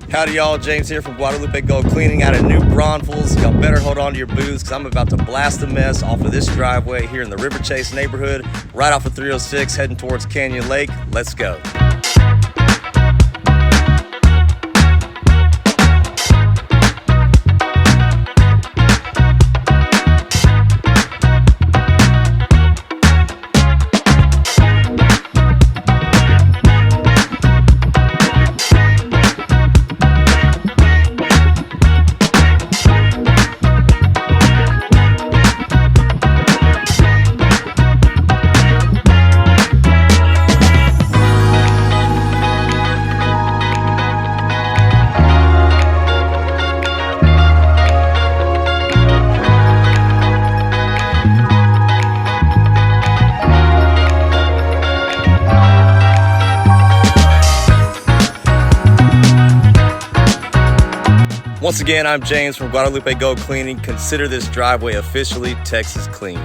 Howdy y'all, James here from Guadalupe Gold Cleaning out of New Braunfels. Y'all better hold on to your boots because I'm about to blast a mess off of this driveway here in the River Chase neighborhood, right off of 306 heading towards Canyon Lake. Let's go. Once again, I'm James from Guadalupe Gold Cleaning. Consider this driveway officially Texas clean.